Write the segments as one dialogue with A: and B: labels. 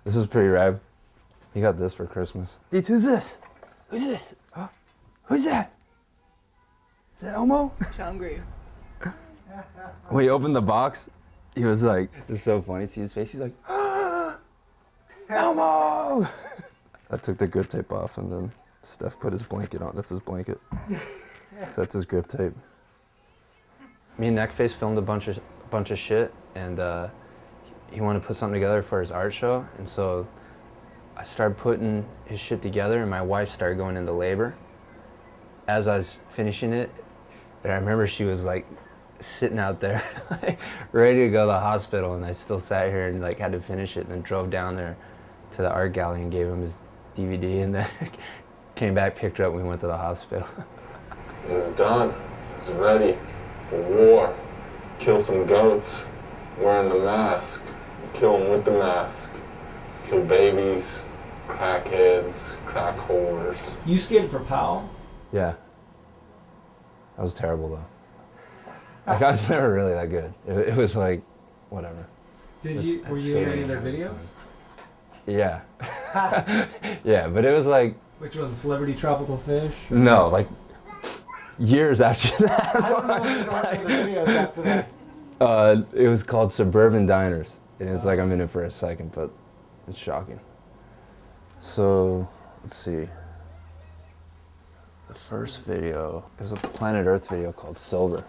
A: This is pretty rad. He got this for Christmas. Dude, who's this? Who's this? Huh? Who's that? Is that Elmo?
B: He's hungry.
A: When he opened the box, he was like, it's so funny, see his face, he's like, ah, Elmo! I took the grip tape off and then Steph put his blanket on. That's his blanket. So that's his grip tape. Me and Neckface filmed a bunch of shit, and he wanted to put something together for his art show, and so I started putting his shit together, and my wife started going into labor. As I was finishing it, and I remember she was like sitting out there, like, ready to go to the hospital, and I still sat here and like had to finish it, and then drove down there to the art gallery and gave him his DVD, and then came back, picked her up, and we went to the hospital.
C: It's done. It's ready for war. Kill some goats wearing the mask. Kill them with the mask. Kill babies, crackheads, crack whores.
D: You skated for Powell?
A: Yeah. That was terrible though. Like, I was never really that good. It was like, whatever.
D: Were you in any of their videos?
A: Yeah. Yeah, but it was like...
D: Which one, Celebrity Tropical Fish?
A: No, like years after that.
D: I don't know if you don't remember the videos after that.
A: It was called Suburban Diners. And it's like, I'm in it for a second, but it's shocking. So, let's see. The first video, it was a Planet Earth video called Silver.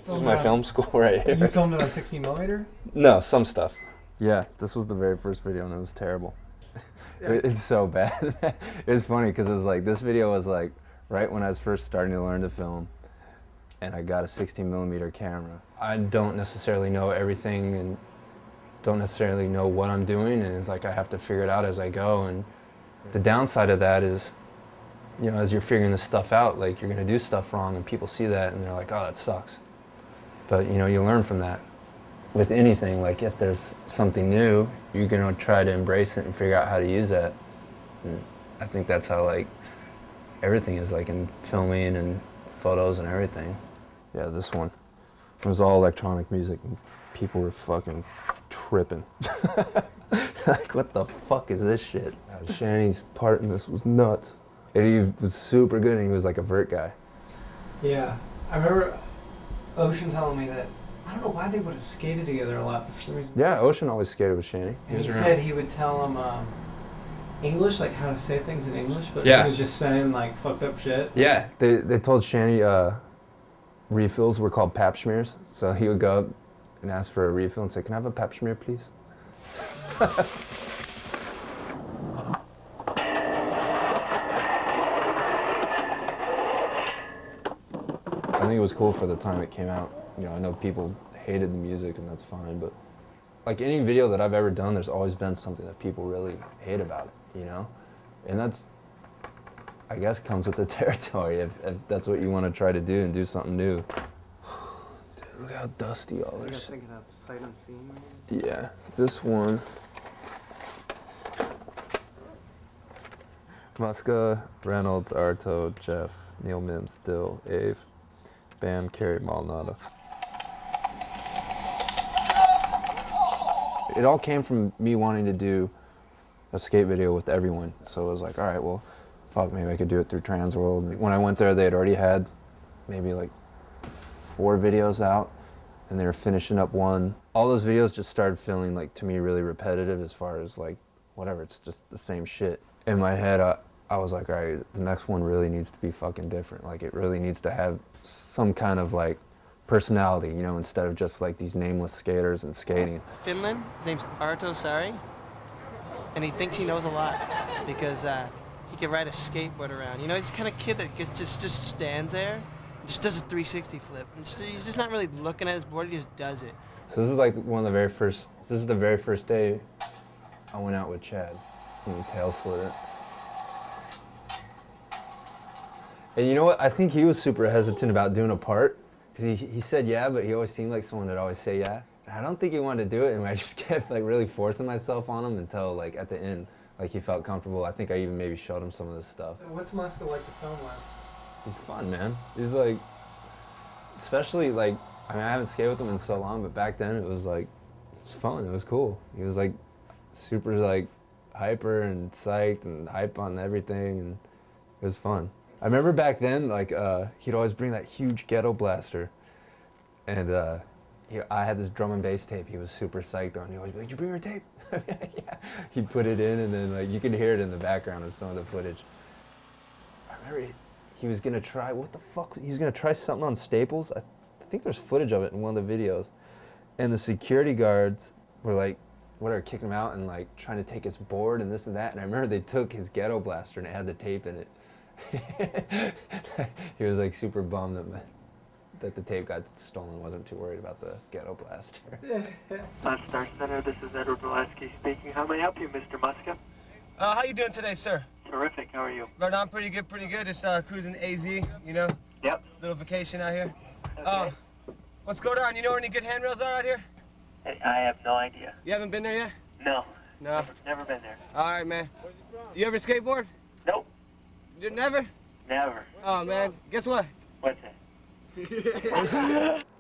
A: This is my film school right here.
D: You filmed it on 60mm?
A: No, some stuff. Yeah, this was the very first video and it was terrible. It's so bad. It was funny because it was like, this video was like right when I was first starting to learn to film, and I got a 16mm camera. I don't necessarily know everything and don't necessarily know what I'm doing, and it's like I have to figure it out as I go. And the downside of that is, you know, as you're figuring this stuff out, like, you're gonna do stuff wrong and people see that and they're like, oh, that sucks. But, you know, you learn from that. With anything, like, if there's something new, you're gonna try to embrace it and figure out how to use that. And I think that's how, like, everything is, like, in filming and photos and everything. Yeah, this one. It was all electronic music and people were fucking tripping. Like, what the fuck is this shit? Shanny's part in this was nuts. And he was super good and he was like a vert guy.
D: Yeah. I remember Ocean telling me that, I don't know why they would have skated together a lot, but for some reason.
A: Yeah, Ocean always skated with Shanny.
D: And he said he would tell him English, like how to say things in English, but
A: yeah,
D: he was just saying like fucked up shit.
A: Yeah. They told Shanny refills were called pap smears, so he would go up and ask for a refill and say, can I have a pap smear, please? I think it was cool for the time it came out. You know, I know people hated the music and that's fine, but like any video that I've ever done, there's always been something that people really hate about it, you know? And that's, I guess, comes with the territory if that's what you want to try to do and do something new. Dude, look how dusty all this.
D: Thinking of Sight Unseen?
A: Yeah, this one. Muska, Reynolds, Arto, Jeff, Neil Mims, Dill, Ave, Bam, Carrie, Malnado. It all came from me wanting to do a skate video with everyone. So it was like, all right, well, fuck, maybe I could do it through Transworld. And when I went there, they had already had maybe like 4 videos out, and they were finishing up one. All those videos just started feeling like, to me, really repetitive as far as like, whatever, it's just the same shit. In my head, I was like, all right, the next one really needs to be fucking different. Like, it really needs to have some kind of like personality, you know, instead of just like these nameless skaters and skating.
E: Finland, his name's Arto Sari, and he thinks he knows a lot because he can ride a skateboard around. You know, he's the kind of kid that just stands there and just does a 360 flip. And he's just not really looking at his board, he just does it.
A: So this is like this is the very first day I went out with Chad and the tail slitter. And you know what? I think he was super hesitant about doing a part because he said yeah, but he always seemed like someone that always say yeah. And I don't think he wanted to do it, and I just kept like really forcing myself on him until like at the end, like he felt comfortable. I think I even maybe showed him some of this stuff.
D: What's Muska like to film with?
A: He's fun, man. He's like, especially like, I mean, I haven't skated with him in so long, but back then it was like, it was fun. It was cool. He was like super like hyper and psyched and hype on everything, and it was fun. I remember back then, like he'd always bring that huge ghetto blaster, and I had this drum and bass tape he was super psyched on. He always be like, "Did you bring your tape?" Yeah. He'd put it in, and then like you could hear it in the background of some of the footage. I remember he was gonna try, what the fuck? He was gonna try something on Staples. I think there's footage of it in one of the videos. And the security guards were like, whatever, kicking him out and like trying to take his board and this and that. And I remember they took his ghetto blaster and it had the tape in it. He was like super bummed that the tape got stolen. Wasn't too worried about the ghetto blaster.
B: Star Center, this is Edward Valesky speaking. How may I help you, Mr. Muska?
E: How you doing today, sir?
B: Terrific. How are you?
E: Right on, pretty good, pretty good. Just cruising AZ, you know?
B: Yep.
E: Little vacation out here.
B: Okay.
E: What's going on? You know where any good handrails are out here?
B: Hey, I have no idea.
E: You haven't been there yet?
B: No.
E: No.
B: Never been there.
E: All right, man. You ever skateboard?
B: Nope.
E: You never?
B: Never.
E: Oh, man. Guess what?
B: What's that?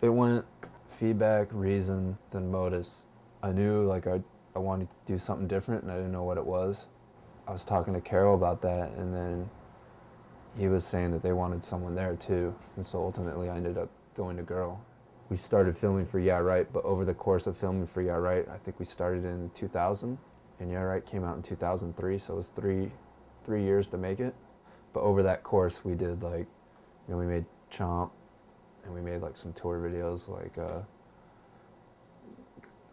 A: It went feedback, reason, then modus. I knew like I wanted to do something different and I didn't know what it was. I was talking to Carol about that, and then he was saying that they wanted someone there too. And so ultimately I ended up going to Girl. We started filming for Yeah Right, but over the course of filming for Yeah Right, I think we started in 2000, and Yeah Right came out in 2003, so it was three years to make it. But over that course we did like, you know, we made Chomp, and we made like some tour videos like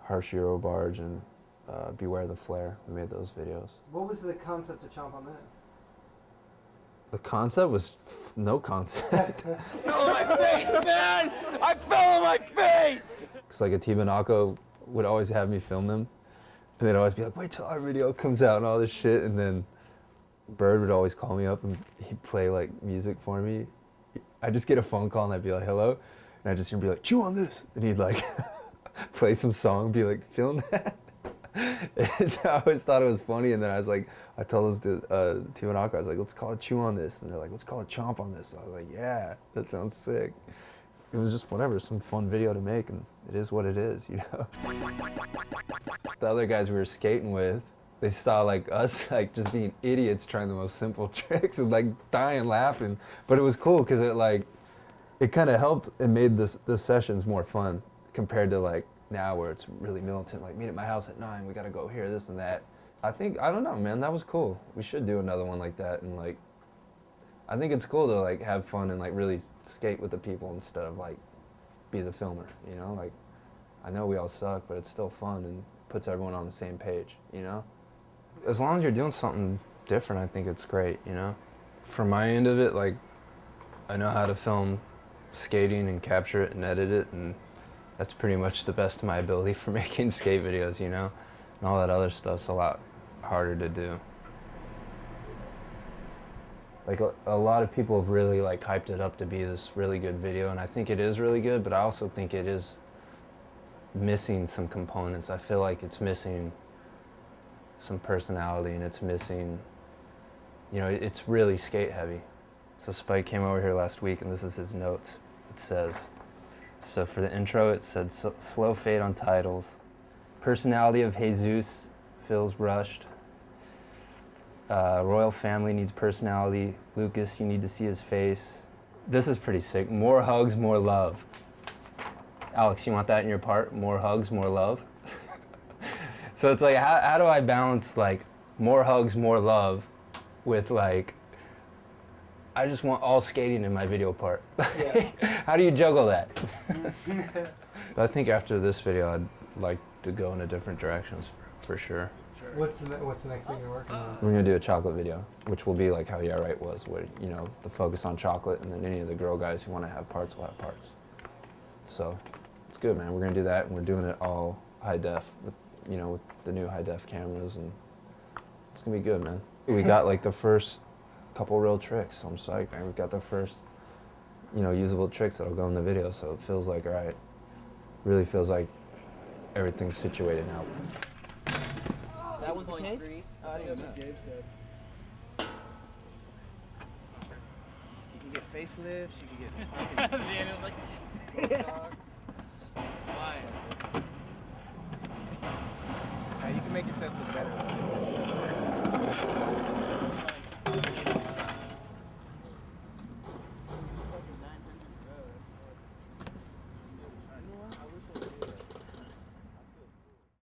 A: Harsh Euro Barge and Beware the Flare. We made those videos.
D: What was the concept of Chomp on this?
A: The concept was no concept.
F: Fell on my face, man! I fell on my face!
A: Because like Atiba Nako would always have me film them, and they'd always be like, wait till our video comes out and all this shit, and then Bird would always call me up and he'd play like music for me. I'd just get a phone call and I'd be like, hello, and I'd just hear him be like, chew on this, and he'd like play some song and be like, film that? And so I always thought it was funny, and then I was like, I told us to Tiwanaka, I was like, let's call it Chew on this, and they're like, let's call it Chomp on this. I was like, yeah, that sounds sick. It was just whatever, some fun video to make, and it is what it is, you know? The other guys we were skating with, they saw like us like just being idiots trying the most simple tricks and like dying laughing, but it was cool because it kind of helped and made the sessions more fun compared to like now where it's really militant, like meet at my house at 9, we gotta go here, this and that. I don't know, man, that was cool. We should do another one like that, and like, I think it's cool to like have fun and like really skate with the people instead of like be the filmer, you know? Like, I know we all suck, but it's still fun and puts everyone on the same page, you know? As long as you're doing something different, I think it's great, you know? From my end of it, like, I know how to film skating and capture it and edit it, and that's pretty much the best of my ability for making skate videos, you know? And all that other stuff's a lot harder to do. Like a lot of people have really like hyped it up to be this really good video, and I think it is really good, but I also think it is missing some components. I feel like it's missing some personality, and it's missing, you know, it's really skate heavy. So Spike came over here last week, and this is his notes. It says, so for the intro, it said, slow fade on titles. Personality of Jesus feels rushed. Royal family needs personality. Lucas, you need to see his face. This is pretty sick. More hugs, more love. Alex, you want that in your part? More hugs, more love? So it's like, how do I balance like more hugs, more love with like, I just want all skating in my video part. Yeah. How do you juggle that? But I think after this video, I'd like to go in a different direction for sure.
D: What's the next thing you're working on?
A: We're gonna do a chocolate video, which will be like how Yeah Right was, where, you know, the focus on chocolate, and then any of the girl guys who want to have parts will have parts. So it's good, man. We're gonna do that, and we're doing it all high def with, you know, with the new high def cameras, and it's gonna be good, man. We got like the first couple real tricks, so I'm psyched, man. We got the first, you know, usable tricks that'll go in the video, so it feels like, all right, really feels like everything's situated now.
E: That was the case?
F: I didn't know. Gabe said.
E: You can get facelifts, you can get
F: Daniel's like, dogs. Flying.
E: you can
G: make yourself look better.